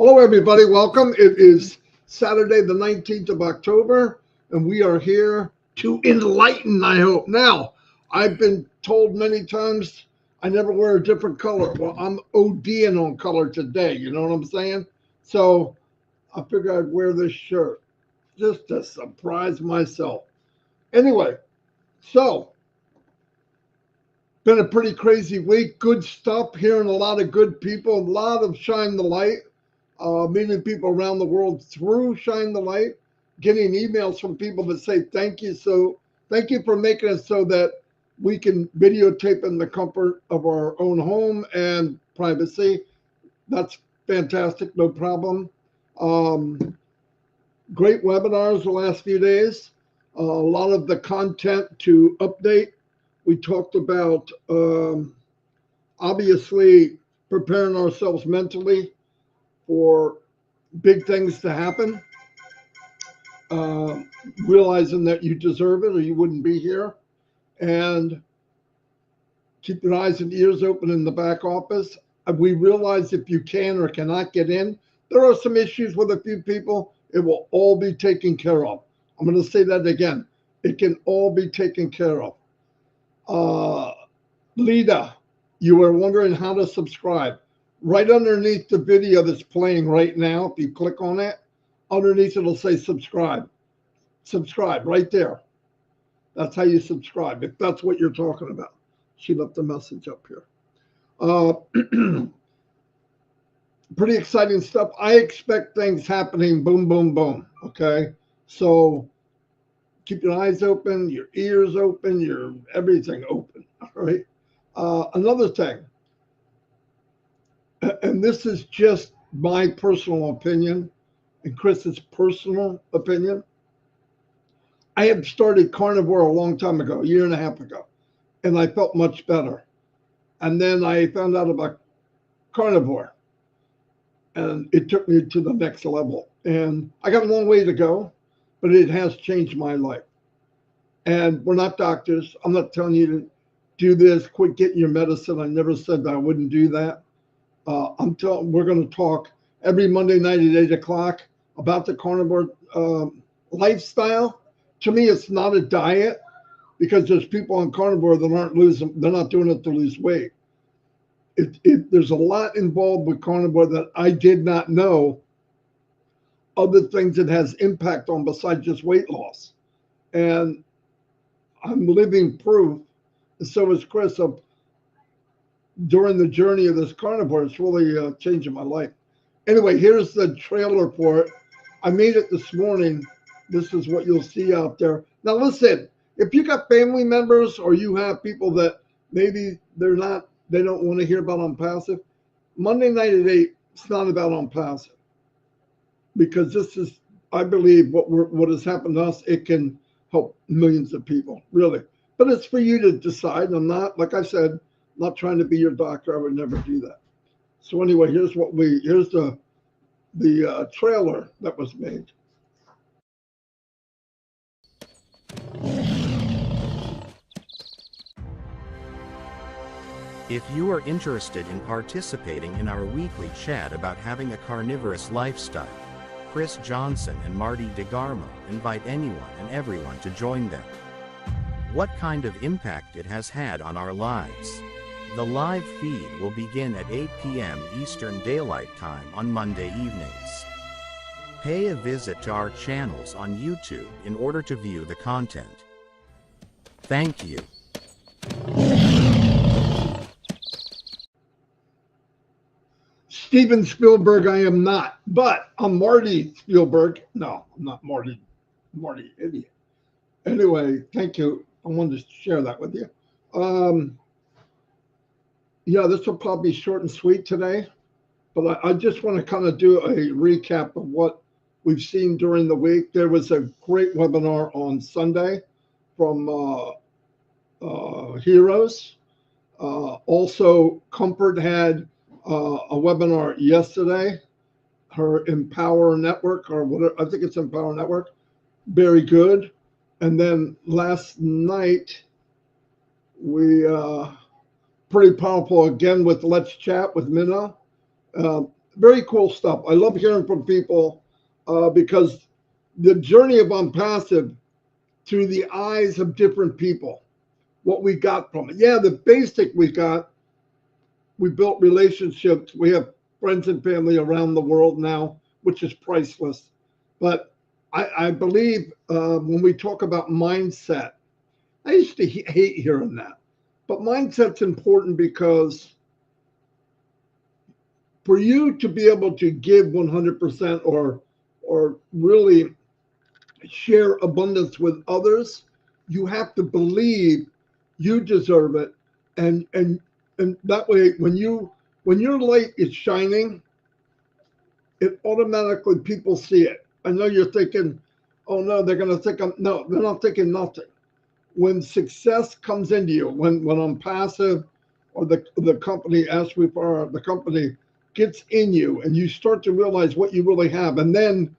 Hello, everybody. Welcome. It is Saturday, the 19th of October, and we are here to enlighten, I hope. Now, I've been told many times I never wear a different color. Well, I'm ODing on color today. You know what I'm saying? So I figured I'd wear this shirt just to surprise myself. Anyway, so been a pretty crazy week. Good stuff. Hearing a lot of good people, a lot of shine the light. Meeting people around the world through Shine the Light, getting emails from people that say thank you. So thank you for making it so that we can videotape in the comfort of our own home and privacy. That's fantastic, no problem. Great webinars the last few days. A lot of the content to update. We talked about obviously preparing ourselves mentally for big things to happen, realizing that you deserve it or you wouldn't be here, and keep your eyes and ears open in the back office. We realize if you can or cannot get in, there are some issues with a few people. It will all be taken care of. I'm going to say that again. It can all be taken care of. Lida, you were wondering how to subscribe. Right underneath the video that's playing right now, if you click on it, underneath it'll say subscribe. Subscribe right there. That's how you subscribe, if that's what you're talking about. She left a message up here. Pretty exciting stuff. I expect things happening boom, boom, boom. Okay. So keep your eyes open, your ears open, your everything open. All right. Another thing, and this is just my personal opinion and Chris's personal opinion. I had started Carnivore a long time ago, a year and a half ago, and I felt much better. And then I found out about Carnivore, and it took me to the next level. And I got a long way to go, but it has changed my life. And we're not doctors. I'm not telling you to do this, quit getting your medicine. I never said that I wouldn't do that. We're going to talk every Monday night at 8 o'clock about the carnivore lifestyle. To me, it's not a diet because there's people on carnivore that they're not doing it to lose weight. There's a lot involved with carnivore that I did not know, other things it has impact on besides just weight loss. And I'm living proof, and so is Chris, of during the journey of this carnivore, it's really changing my life. Anyway, here's the trailer for it. I made it this morning. This is what you'll see out there. Now, listen, if you got family members or you have people that maybe they don't want to hear about Onpassive, Monday night at 8, it's not about Onpassive. Because this is, I believe, what has happened to us, it can help millions of people, really. But it's for you to decide. I'm not, like I said, not trying to be your doctor. I would never do that. So anyway, here's the trailer that was made. If you are interested in participating in our weekly chat about having a carnivorous lifestyle, Chris Johnson and Marty DeGarmo invite anyone and everyone to join them. What kind of impact it has had on our lives? The live feed will begin at 8 p.m. Eastern Daylight Time on Monday evenings. Pay a visit to our channels on YouTube in order to view the content. Thank you. Steven Spielberg, I am not, but I'm Marty Spielberg. No, I'm not Marty. Marty, idiot. Anyway, thank you. I wanted to share that with you. Yeah, this will probably be short and sweet today, but I just want to kind of do a recap of what we've seen during the week. There was a great webinar on Sunday from Heroes. Also, Comfort had a webinar yesterday, her Empower Network, or whatever, I think it's Empower Network. Very good. And then last night, we pretty powerful again with Let's Chat with Minna. very cool stuff. I love hearing from people because the journey of Onpassive through the eyes of different people, what we got from it. Yeah, the basic we got, we built relationships. We have friends and family around the world now, which is priceless. But I believe when we talk about mindset, I used to hate hearing that. But mindset's important because for you to be able to give 100% or really share abundance with others, you have to believe you deserve it. And that way when your light is shining, it automatically people see it. I know you're thinking, oh no, they're gonna think I'm no, they're not thinking nothing. When success comes into you, when I'm passive or the company asks me for the company gets in you and you start to realize what you really have. And then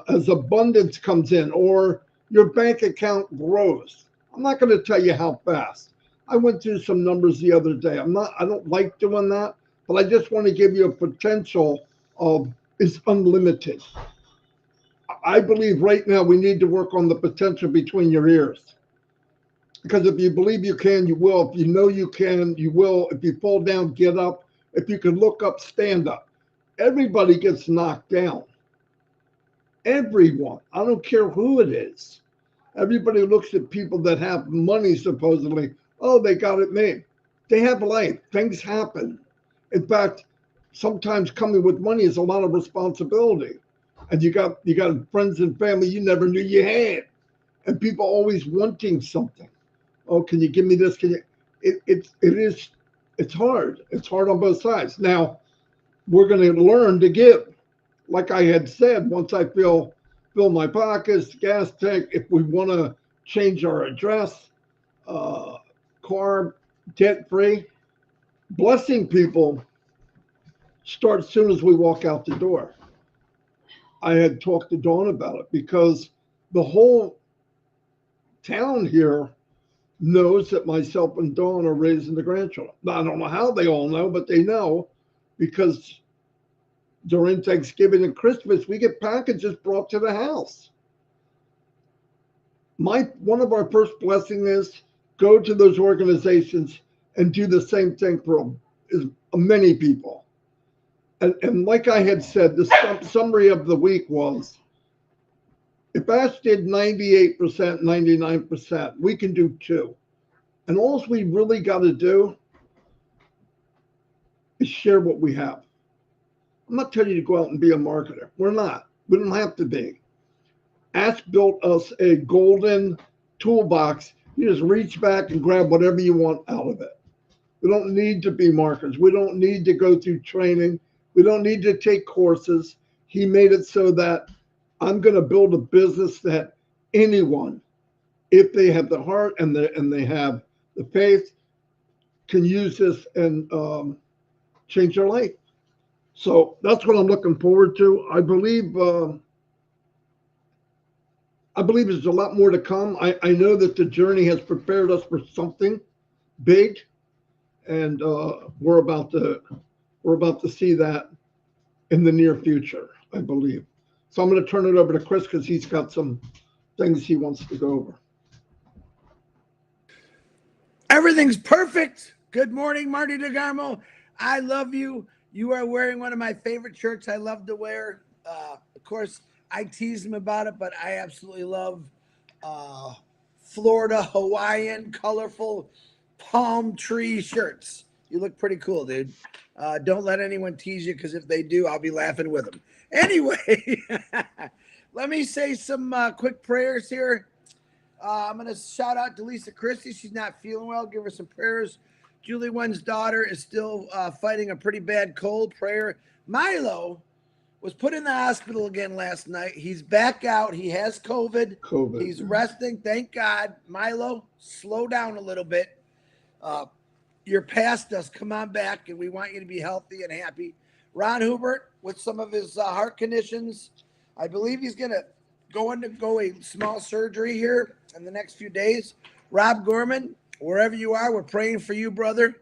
as abundance comes in or your bank account grows, I'm not going to tell you how fast. I went through some numbers the other day. I don't like doing that, but I just want to give you a potential of is unlimited. I believe right now we need to work on the potential between your ears. Because if you believe you can, you will. If you know you can, you will. If you fall down, get up. If you can look up, stand up. Everybody gets knocked down. Everyone. I don't care who it is. Everybody looks at people that have money, supposedly. Oh, they got it made. They have life. Things happen. In fact, sometimes coming with money is a lot of responsibility. And you got friends and family you never knew you had. And people always wanting something. Oh, can you give me this? Can you? It's hard. It's hard on both sides. Now we're going to learn to give. Like I had said, once I fill my pockets, gas tank. If we want to change our address, car debt free, blessing people start as soon as we walk out the door. I had talked to Dawn about it because the whole town here knows that myself and Dawn are raising the grandchildren. I don't know how they all know, but they know because during Thanksgiving and Christmas, we get packages brought to the house. One of our first blessings is go to those organizations and do the same thing for many people. And like I had said, the summary of the week was, if Ash did 98%, 99%, we can do 2. And all we really got to do is share what we have. I'm not telling you to go out and be a marketer. We're not. We don't have to be. Ash built us a golden toolbox. You just reach back and grab whatever you want out of it. We don't need to be marketers. We don't need to go through training. We don't need to take courses. He made it so that I'm going to build a business that anyone, if they have the heart and they have the faith, can use this and change their life. So that's what I'm looking forward to. I believe there's a lot more to come. I know that the journey has prepared us for something big, and we're about to see that in the near future, I believe. So I'm going to turn it over to Chris because he's got some things he wants to go over. Everything's perfect. Good morning, Marty DeGarmo. I love you. You are wearing one of my favorite shirts I love to wear. Of course, I tease him about it, but I absolutely love Florida, Hawaiian, colorful palm tree shirts. You look pretty cool, dude. Don't let anyone tease you because if they do, I'll be laughing with them. Anyway, let me say some quick prayers here. I'm going to shout out to Lisa Christie. She's not feeling well. Give her some prayers. Julie Wen's daughter is still fighting a pretty bad cold. Prayer. Milo was put in the hospital again last night. He's back out. He has COVID. He's resting. Thank God. Milo, slow down a little bit. You're past us. Come on back, and we want you to be healthy and happy. Ron Hubert with some of his heart conditions. I believe he's going to go a small surgery here in the next few days. Rob Gorman, wherever you are, we're praying for you, brother.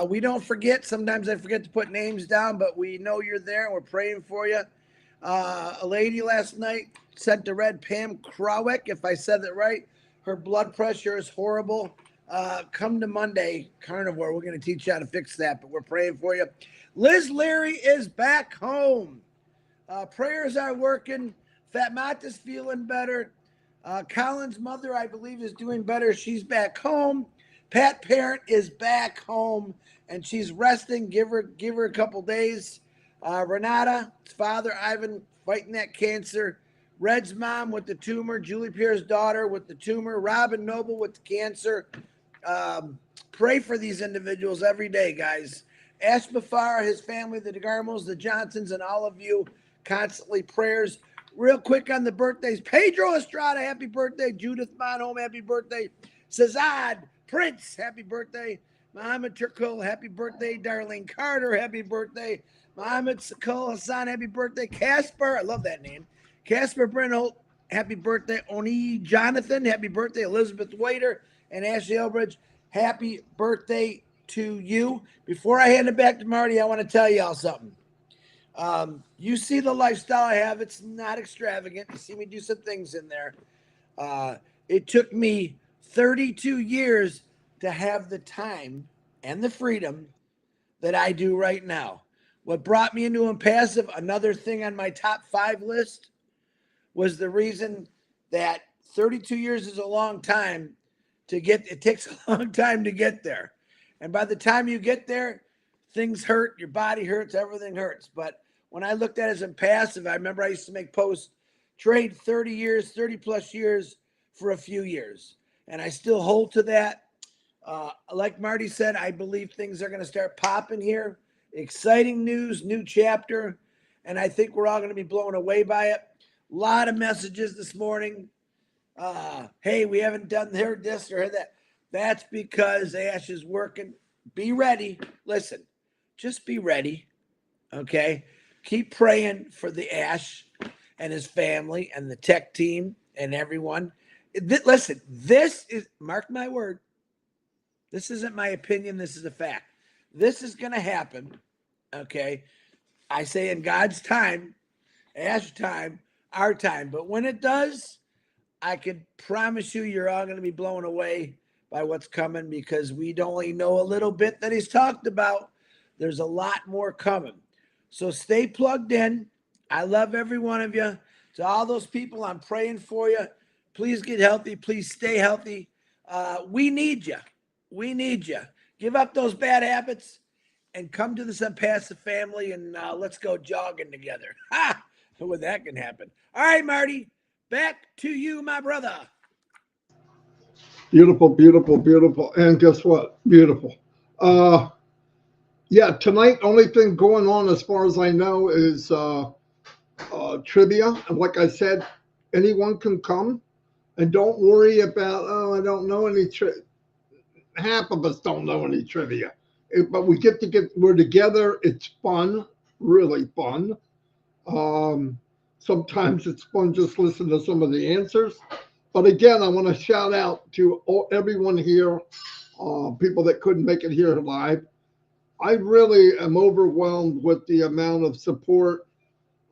We don't forget. Sometimes I forget to put names down, but we know you're there and we're praying for you. A lady last night sent to Red Pam Krawick, if I said that right. Her blood pressure is horrible. Come to Monday, Carnivore. We're going to teach you how to fix that, but we're praying for you. Liz Leary is back home. Prayers are working. Fatmata's feeling better. Colin's mother, I believe, is doing better. She's back home. Pat Parent is back home, and she's resting. Give her a couple days. Renata's father, Ivan, fighting that cancer. Red's mom with the tumor. Julie Pierre's daughter with the tumor. Robin Noble with the cancer. Pray for these individuals every day, guys. Ash Mufareh, his family, the DeGarmos, the Johnsons, and all of you, constantly prayers. Real quick on the birthdays. Pedro Estrada, happy birthday. Judith Monholm, happy birthday. Cezad Prince, happy birthday. Mohammed Turkul, happy birthday. Darlene Carter, happy birthday. Mohammed Sakul Hassan, happy birthday. Casper, I love that name. Casper Brennholt, happy birthday. Oni Jonathan, happy birthday. Elizabeth Waiter and Ashley Elbridge, happy birthday to you. Before I hand it back to Marty, I want to tell y'all something. You see the lifestyle I have. It's not extravagant. You see me do some things in there. It took me 32 years to have the time and the freedom that I do right now. What brought me into Onpassive, another thing on my top 5 list, was the reason that 32 years is a long time to get. It takes a long time to get there. And by the time you get there, things hurt, your body hurts, everything hurts. But when I looked at it as Onpassive, I remember I used to make posts, trade 30 plus years for a few years. And I still hold to that. Like Marty said, I believe things are going to start popping here. Exciting news, new chapter. And I think we're all going to be blown away by it. A lot of messages this morning. Hey, we haven't heard this or heard that. That's because Ash is working. Be ready. Listen, just be ready. Okay? Keep praying for the Ash and his family and the tech team and everyone. Listen, this is, mark my word, this isn't my opinion. This is a fact. This is going to happen. Okay? I say in God's time, Ash time, our time. But when it does, I can promise you, you're all going to be blown away by what's coming, because we only know a little bit that he's talked about. There's a lot more coming. So stay plugged in. I love every one of you. To all those people, I'm praying for you. Please get healthy. Please stay healthy. We need you. We need you. Give up those bad habits and come to this Onpassive family, and let's go jogging together. Ha! When that can happen. All right, Marty, back to you, my brother. Beautiful, beautiful, beautiful. And guess what? Beautiful. Yeah, tonight, only thing going on as far as I know is trivia. And like I said, anyone can come. And don't worry about, oh, I don't know any trivia. Half of us don't know any trivia. But we're together. It's fun, really fun. Sometimes it's fun just listen to some of the answers. But again, I want to shout out to everyone here, people that couldn't make it here live. I really am overwhelmed with the amount of support.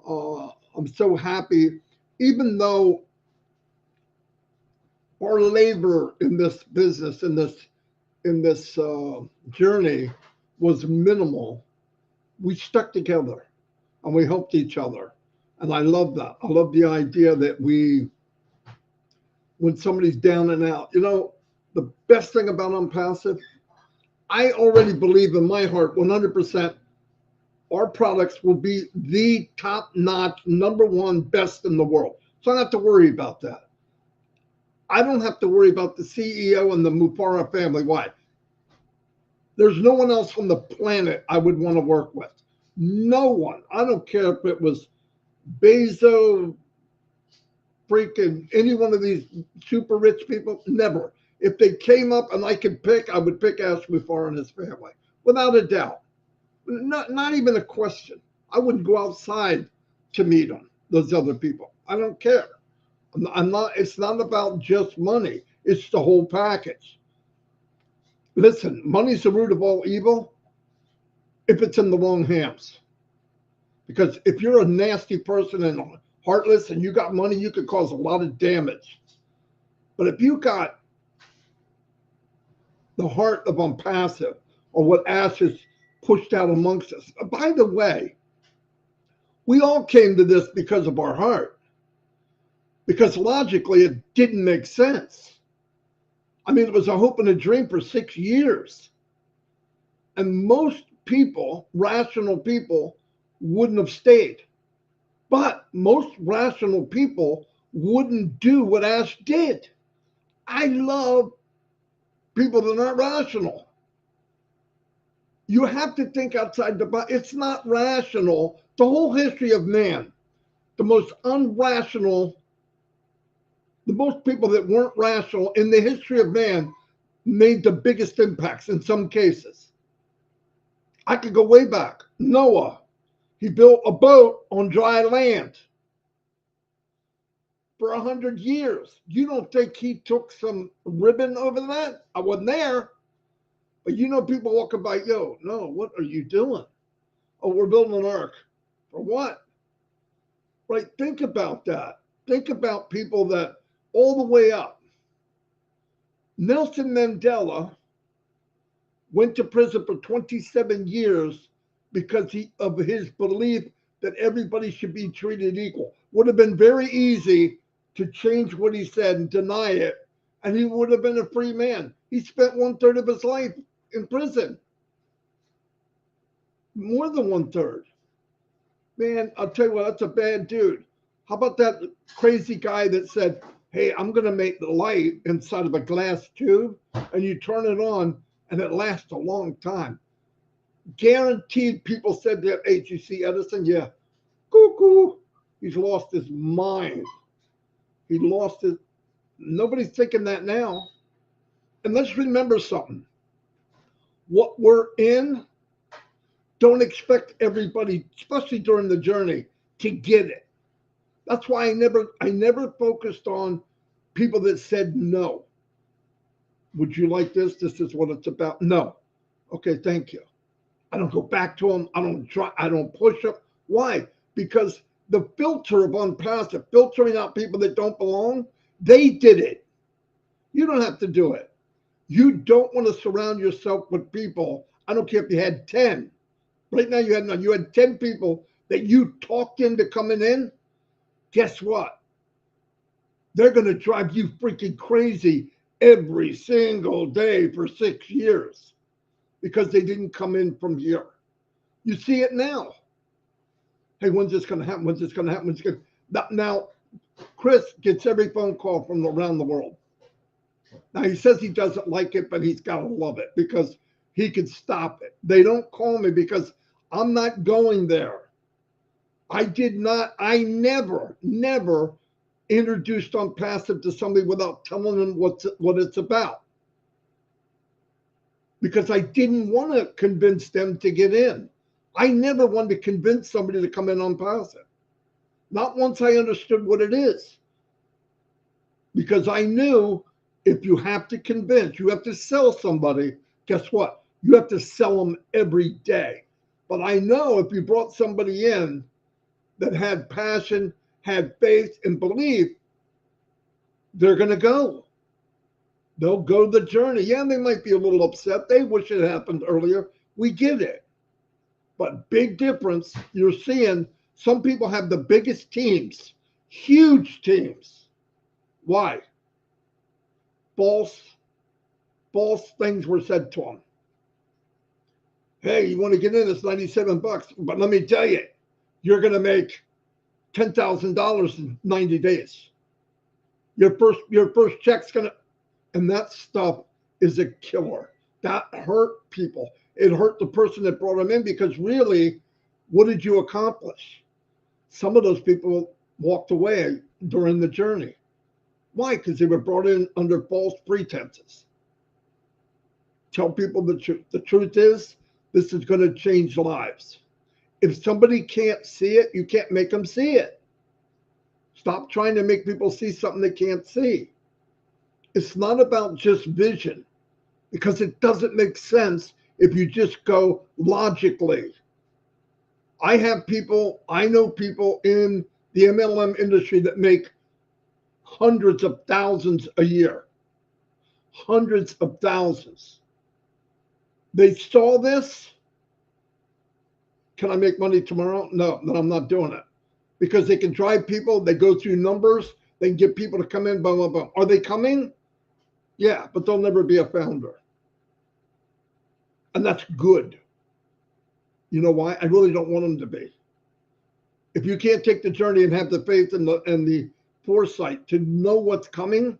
I'm so happy, even though our labor in this business, in this journey, was minimal. We stuck together and we helped each other. And I love that. I love the idea that when somebody's down and out, the best thing about Onpassive, I already believe in my heart 100% our products will be the top-notch, #1 best in the world. So I don't have to worry about that. I don't have to worry about the CEO and the Mufareh family. Why? There's no one else on the planet I would want to work with. No one. I don't care if it was Bezos, freaking any one of these super rich people. Never. If they came up and I could pick, I would pick Ash Mufareh and his family, without a doubt. Not even a question. I wouldn't go outside to meet them, those other people. I don't care. I'm not. It's not about just money. It's the whole package. Listen, money's the root of all evil if it's in the wrong hands. Because if you're a nasty person and heartless and you got money, you could cause a lot of damage. But if you got the heart of Onpassive, or what Ash has pushed out amongst us. By the way, we all came to this because of our heart. Because logically, it didn't make sense. I mean, it was a hope and a dream for 6 years. And most people, rational people, wouldn't have stayed. But most rational people wouldn't do what Ash did. I love people that aren't rational. You have to think outside the box. It's not rational. The whole history of man, the most unrational, the most people that weren't rational in the history of man made the biggest impacts in some cases. I could go way back. Noah, he built a boat on dry land for 100 years. You don't think he took some ribbon over that? I wasn't there. But you know, people walking by, yo, no, what are you doing? Oh, we're building an ark. For what? Right? Think about that. Think about people that all the way up. Nelson Mandela went to prison for 27 years because of his belief that everybody should be treated equal. Would have been very easy to change what he said and deny it, and he would have been a free man. He spent 1/3 of his life in prison. More than 1/3. Man, I'll tell you what, that's a bad dude. How about that crazy guy that said, hey, I'm going to make the light inside of a glass tube, and you turn it on, and it lasts a long time. Guaranteed people said that, hey, did you see Edison? Yeah. Cuckoo. He's lost his mind. He lost his. Nobody's thinking that now. And let's remember something. What we're in, don't expect everybody, especially during the journey, to get it. That's why I never focused on people that said no. Would you like this? This is what it's about. No. Okay, thank you. I don't go back to them. I don't push them. Why? Because the filter of Onpassive, filtering out people that don't belong, they did it. You don't have to do it. You don't want to surround yourself with people. I don't care if you had 10. Right now you had none. You had 10 people that you talked into coming in. Guess what? They're going to drive you freaking crazy every single day for 6 years because they didn't come in from here. You see it now. Hey, when's this going to happen? When's this going to happen? When's this gonna... Now, Chris gets every phone call from around the world. Now, he says he doesn't like it, but he's got to love it because he can stop it. They don't call me because I'm not going there. I never introduced Onpassive to somebody without telling them what it's about. Because I didn't want to convince them to get in. I never wanted to convince somebody to come in Onpassive. Not once I understood what it is. Because I knew if you have to convince, you have to sell somebody, guess what? You have to sell them every day. But I know if you brought somebody in that had passion, had faith, and belief, they're going to go. They'll go the journey. Yeah, they might be a little upset. They wish it happened earlier. We get it. But big difference, you're seeing some people have the biggest teams, huge teams. Why? False things were said to them. Hey, you want to get in? It's $97, but let me tell you, you're going to make $10,000 in 90 days. Your first check's going to, and that stuff is a killer. That hurt people. It hurt the person that brought them in because really, what did you accomplish? Some of those people walked away during the journey. Why? Because they were brought in under false pretenses. Tell people the truth. The truth is, this is going to change lives. If somebody can't see it, you can't make them see it. Stop trying to make people see something they can't see. It's not about just vision. because it doesn't make sense if you just go logically. I know people in the MLM industry that make hundreds of thousands a year. Hundreds of thousands. They saw this. Can I make money tomorrow? No, then I'm not doing it. Because they can drive people, they go through numbers, they can get people to come in, blah, blah, blah. Are they coming? Yeah, but they'll never be a founder. And that's good. You know why? I really don't want them to be. If you can't take the journey and have the faith and the foresight to know what's coming,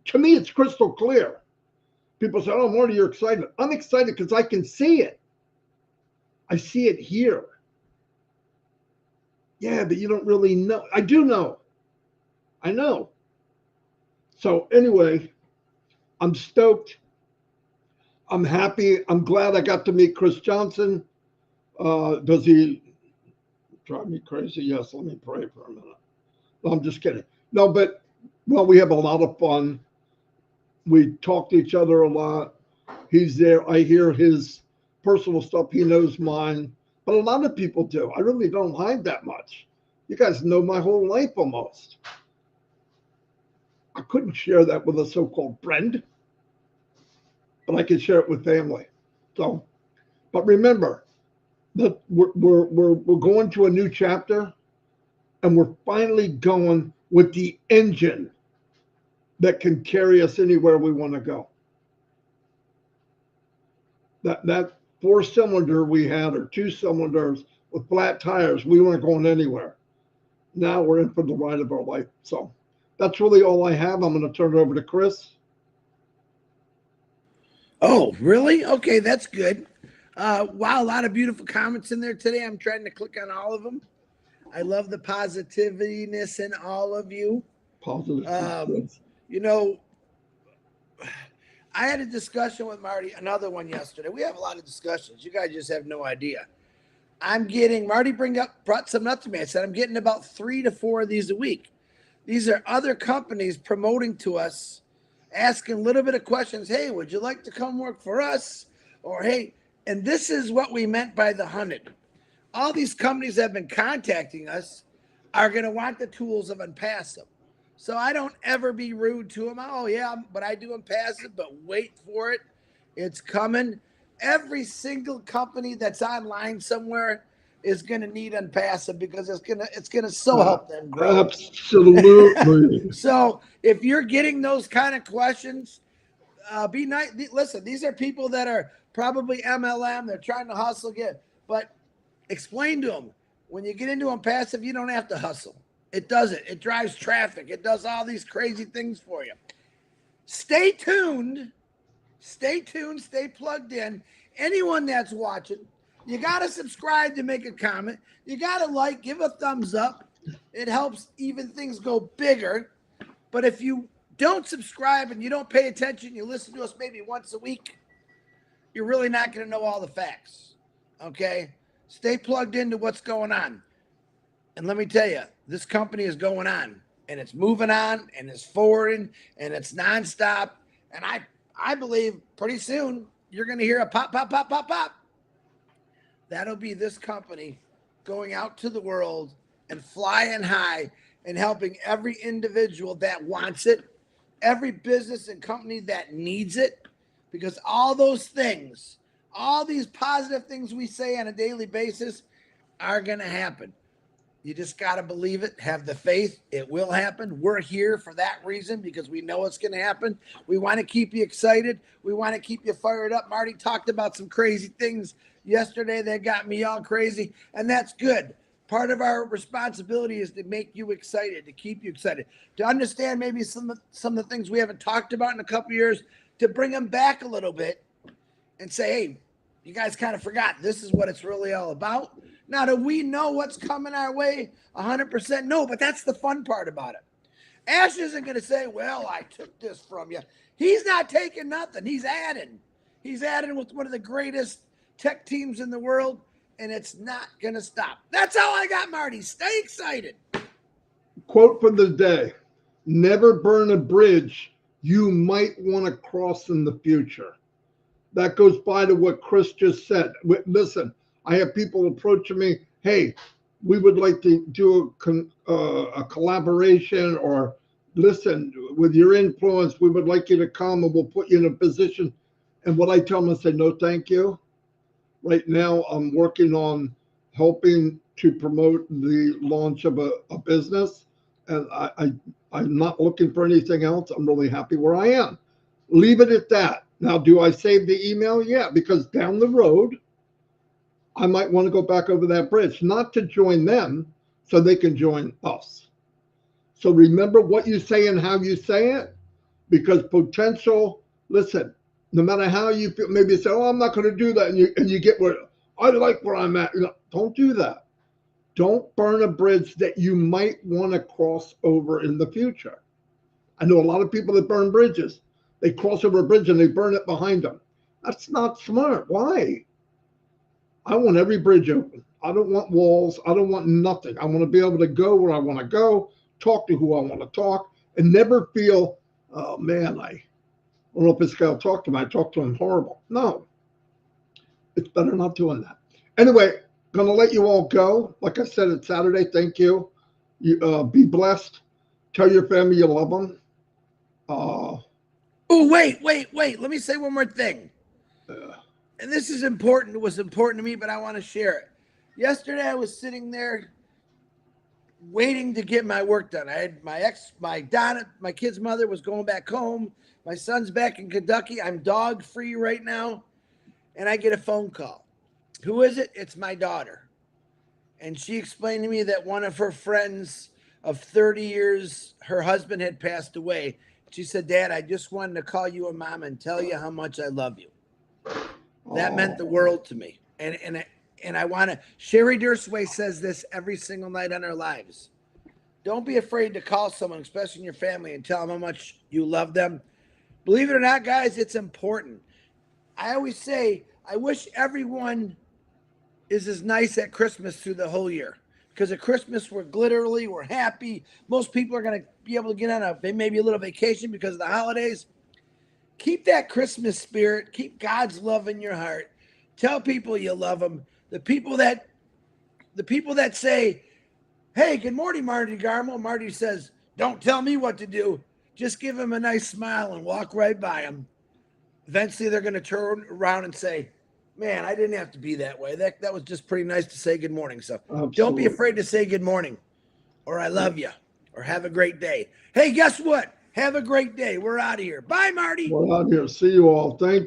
to me, it's crystal clear. People say, oh, Marty, you're excited. I'm excited because I can see it. I see it here. Yeah, but you don't really know. I do know. I know. So anyway, I'm stoked. I'm happy. I'm glad I got to meet Chris Johnson. Does he drive me crazy? Yes, let me pray for a minute. No, I'm just kidding. No, but, well, we have a lot of fun. We talk to each other a lot. He's there. I hear his personal stuff. He knows mine. But a lot of people do. I really don't hide that much. You guys know my whole life almost. I couldn't share that with a so-called friend, but I can share it with family. So, but remember that we're going to a new chapter, and we're finally going with the engine that can carry us anywhere we want to go. That 4-cylinder we had, or 2 cylinders with flat tires, we weren't going anywhere. Now we're in for the ride of our life. So that's really all I have. I'm going to turn it over to Chris. Oh, really? Okay, that's good. Wow, a lot of beautiful comments in there today. I'm trying to click on all of them. I love the positiveness in all of you. Positive. You know, I had a discussion with Marty, another one yesterday. We have a lot of discussions. You guys just have no idea. Marty brought something up to me. I said, I'm getting about 3 to 4 of these a week. These are other companies promoting to us, asking a little bit of questions. Hey, would you like to come work for us? Or, hey, and this is what we meant by the 100. All these companies that have been contacting us are going to want the tools of Onpassive. So I don't ever be rude to them. Oh, yeah, but I do Onpassive, but wait for it. It's coming. Every single company that's online somewhere is going to need Onpassive because it's gonna so help them grow. Absolutely. So if you're getting those kind of questions, be nice. Listen, these are people that are probably MLM. They're trying to hustle again, but explain to them, when you get into Onpassive, you don't have to hustle. It doesn't. It drives traffic. It does all these crazy things for you. Stay tuned. Stay tuned. Stay plugged in. Anyone that's watching, you got to subscribe to make a comment. You got to like, give a thumbs up. It helps even things go bigger. But if you don't subscribe and you don't pay attention, you listen to us maybe once a week, you're really not going to know all the facts. Okay? Stay plugged into what's going on. And let me tell you, this company is going on, and it's moving on, and it's forwarding, and it's nonstop. And I believe pretty soon you're going to hear a pop, pop, pop, pop, pop. That'll be this company going out to the world and flying high and helping every individual that wants it, every business and company that needs it, because all those things, all these positive things we say on a daily basis are going to happen. You just got to believe it, have the faith. It will happen. We're here for that reason because we know it's going to happen. We want to keep you excited. We want to keep you fired up. Marty talked about some crazy things yesterday that got me all crazy, and that's good. Part of our responsibility is to make you excited, to keep you excited, to understand maybe some of the things we haven't talked about in a couple of years, to bring them back a little bit and say, hey, you guys kind of forgot. This is what it's really all about. Now, do we know what's coming our way 100%? No, but that's the fun part about it. Ash isn't going to say, well, I took this from you. He's not taking nothing. He's adding. He's adding with one of the greatest tech teams in the world, and it's not going to stop. That's all I got, Marty. Stay excited. Quote for the day: never burn a bridge you might want to cross in the future. that goes by to what Chris just said. Listen, I have people approaching me, hey, we would like to do a collaboration, or listen, with your influence, we would like you to come and we'll put you in a position. And what I tell them, I say, no, thank you. Right now, I'm working on helping to promote the launch of a business. And I'm not looking for anything else. I'm really happy where I am. Leave it at that. Now, do I save the email? Yeah, because down the road, I might want to go back over that bridge, not to join them so they can join us. So remember what you say and how you say it, because potential, listen, no matter how you feel, maybe you say, oh, I'm not going to do that. And you get where I like where I'm at. Don't do that. Don't burn a bridge that you might want to cross over in the future. I know a lot of people that burn bridges. They cross over a bridge and they burn it behind them. That's not smart. Why? I want every bridge open. I don't want walls. I don't want nothing. I want to be able to go where I want to go, talk to who I want to talk, and never feel, oh man, I don't know if this guy will talk to me. I talk to him horrible. No, it's better not doing that. Anyway, going to let you all go. Like I said, it's Saturday. Thank you. You be blessed. Tell your family you love them. Oh, wait. Let me say one more thing. And this is important. It was important to me, but I want to share it. Yesterday, I was sitting there waiting to get my work done. I had my Donna, my kid's mother, was going back home. My son's back in Kentucky. I'm dog free right now. And I get a phone call. Who is it? It's my daughter. And she explained to me that one of her friends of 30 years, her husband had passed away. She said, Dad, I just wanted to call you a mom and tell you how much I love you. That meant the world to me. And I want to, Sherry Dursway says this every single night on our lives. Don't be afraid to call someone, especially in your family, and tell them how much you love them. Believe it or not, guys, it's important. I always say, I wish everyone is as nice at Christmas through the whole year. Because at Christmas, we're happy. Most people are going to be able to get on maybe a little vacation because of the holidays. Keep that Christmas spirit. Keep God's love in your heart. Tell people you love them. The people that say, hey, good morning, Marty Garmo. Marty says, don't tell me what to do. Just give them a nice smile and walk right by them. Eventually, they're going to turn around and say, man, I didn't have to be that way. That was just pretty nice to say good morning. So Don't be afraid to say good morning, or I love you, or have a great day. Hey, guess what? Have a great day. We're out of here. Bye, Marty. We're out of here. See you all. Thank you.